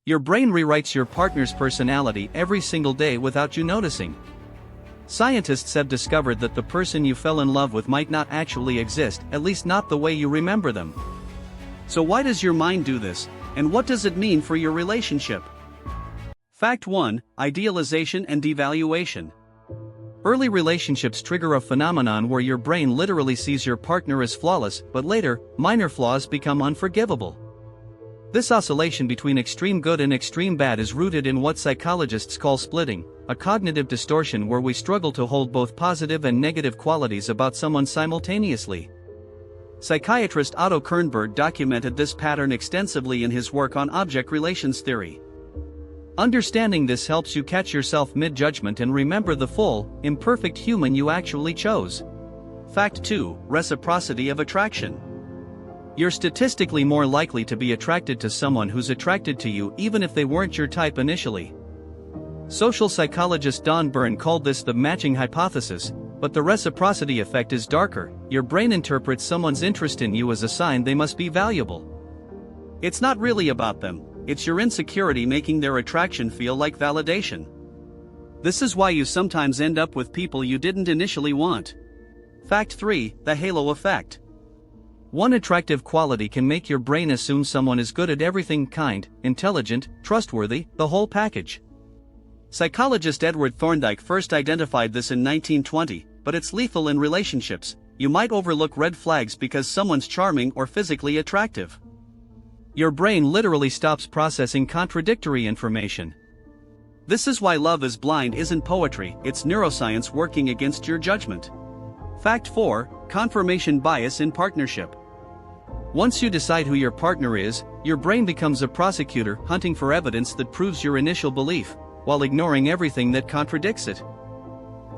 Your brain rewrites your partner's personality every single day without you noticing. Scientists have discovered that the person you fell in love with might not actually exist, at least not the way you remember them. So why does your mind do this, and what does it mean for your relationship? Fact 1: Idealization and Devaluation. Early relationships trigger a phenomenon where your brain literally sees your partner as flawless, but later, minor flaws become unforgivable. This oscillation between extreme good and extreme bad is rooted in what psychologists call splitting, a cognitive distortion where we struggle to hold both positive and negative qualities about someone simultaneously. Psychiatrist Otto Kernberg documented this pattern extensively in his work on object relations theory. Understanding this helps you catch yourself mid-judgment and remember the full, imperfect human you actually chose. Fact 2: Reciprocity of attraction. You're statistically more likely to be attracted to someone who's attracted to you even if they weren't your type initially. Social psychologist Don Byrne called this the matching hypothesis, but the reciprocity effect is darker. Your brain interprets someone's interest in you as a sign they must be valuable. It's not really about them, it's your insecurity making their attraction feel like validation. This is why you sometimes end up with people you didn't initially want. Fact 3: The halo effect. One attractive quality can make your brain assume someone is good at everything: kind, intelligent, trustworthy, the whole package. Psychologist Edward Thorndike first identified this in 1920, but it's lethal in relationships. You might overlook red flags because someone's charming or physically attractive. Your brain literally stops processing contradictory information. This is why Love is Blind isn't poetry, it's neuroscience working against your judgment. Fact 4: Confirmation bias in partnership. Once you decide who your partner is, your brain becomes a prosecutor hunting for evidence that proves your initial belief, while ignoring everything that contradicts it.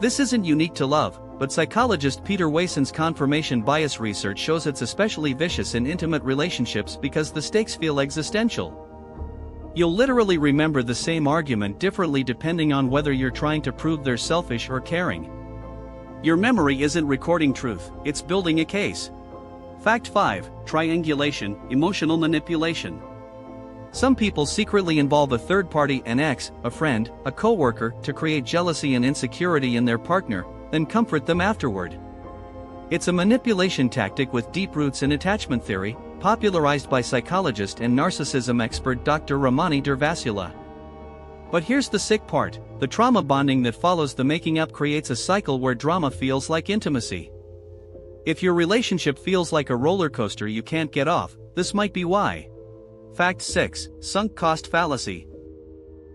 This isn't unique to love, but psychologist Peter Wayson's confirmation bias research shows it's especially vicious in intimate relationships because the stakes feel existential. You'll literally remember the same argument differently depending on whether you're trying to prove they're selfish or caring. Your memory isn't recording truth, it's building a case. Fact 5: Triangulation, emotional manipulation. Some people secretly involve a third party, an ex, a friend, a coworker, to create jealousy and insecurity in their partner, then comfort them afterward. It's a manipulation tactic with deep roots in attachment theory, popularized by psychologist and narcissism expert Dr. Ramani Durvasula. But here's the sick part: the trauma bonding that follows the making up creates a cycle where drama feels like intimacy. If your relationship feels like a roller coaster you can't get off, this might be why. Fact 6: Sunk cost fallacy.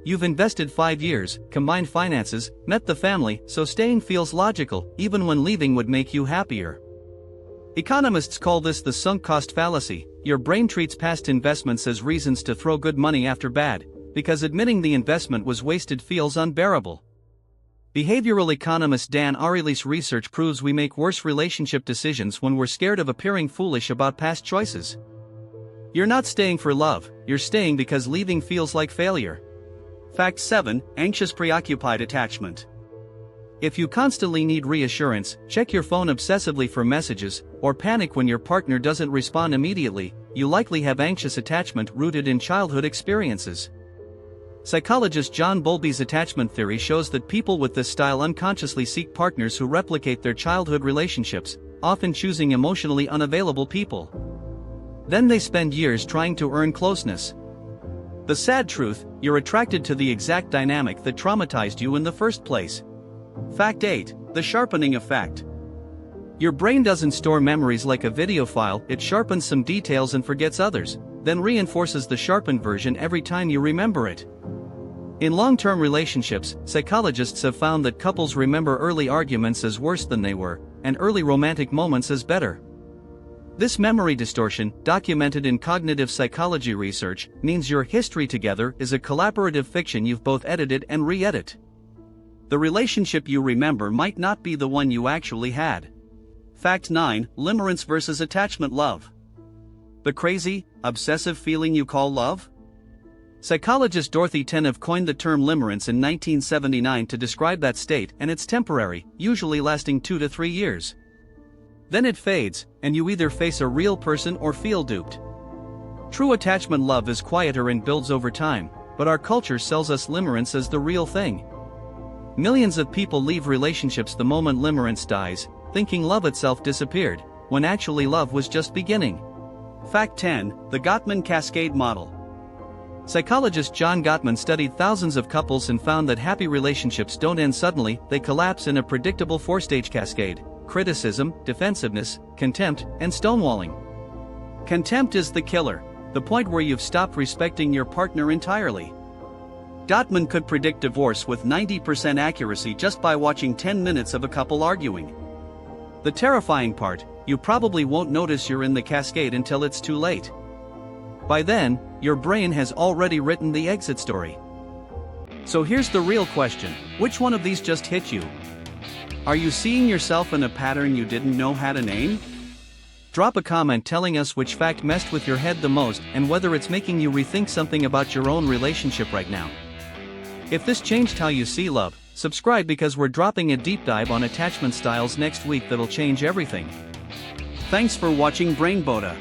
You've invested 5 years, combined finances, met the family, so staying feels logical, even when leaving would make you happier. Economists call this the sunk cost fallacy. Your brain treats past investments as reasons to throw good money after bad, because admitting the investment was wasted feels unbearable. Behavioral economist Dan Ariely's research proves we make worse relationship decisions when we're scared of appearing foolish about past choices. You're not staying for love, you're staying because leaving feels like failure. Fact 7: Anxious-Preoccupied attachment. If you constantly need reassurance, check your phone obsessively for messages, or panic when your partner doesn't respond immediately, you likely have anxious attachment rooted in childhood experiences. Psychologist John Bowlby's attachment theory shows that people with this style unconsciously seek partners who replicate their childhood relationships, often choosing emotionally unavailable people. Then they spend years trying to earn closeness. The sad truth: you're attracted to the exact dynamic that traumatized you in the first place. Fact 8: The sharpening effect. Your brain doesn't store memories like a video file, it sharpens some details and forgets others, then reinforces the sharpened version every time you remember it. In long-term relationships, psychologists have found that couples remember early arguments as worse than they were, and early romantic moments as better. This memory distortion, documented in cognitive psychology research, means your history together is a collaborative fiction you've both edited and re-edit. The relationship you remember might not be the one you actually had. Fact 9: Limerence versus attachment love. The crazy, obsessive feeling you call love? Psychologist Dorothy Tenev coined the term limerence in 1979 to describe that state, and it's temporary, usually lasting 2 to 3 years. Then it fades, and you either face a real person or feel duped. True attachment love is quieter and builds over time, but our culture sells us limerence as the real thing. Millions of people leave relationships the moment limerence dies, thinking love itself disappeared, when actually love was just beginning. Fact 10. The Gottman Cascade Model. Psychologist John Gottman studied thousands of couples and found that happy relationships don't end suddenly, they collapse in a predictable four-stage cascade: criticism, defensiveness, contempt, and stonewalling. Contempt is the killer, the point where you've stopped respecting your partner entirely. Gottman could predict divorce with 90% accuracy just by watching 10 minutes of a couple arguing. The terrifying part, you probably won't notice you're in the cascade until it's too late. By then, your brain has already written the exit story. So here's the real question: which one of these just hit you? Are you seeing yourself in a pattern you didn't know had a name? Drop a comment telling us which fact messed with your head the most and whether it's making you rethink something about your own relationship right now. If this changed how you see love, subscribe because we're dropping a deep dive on attachment styles next week that'll change everything. Thanks for watching BrainBoda.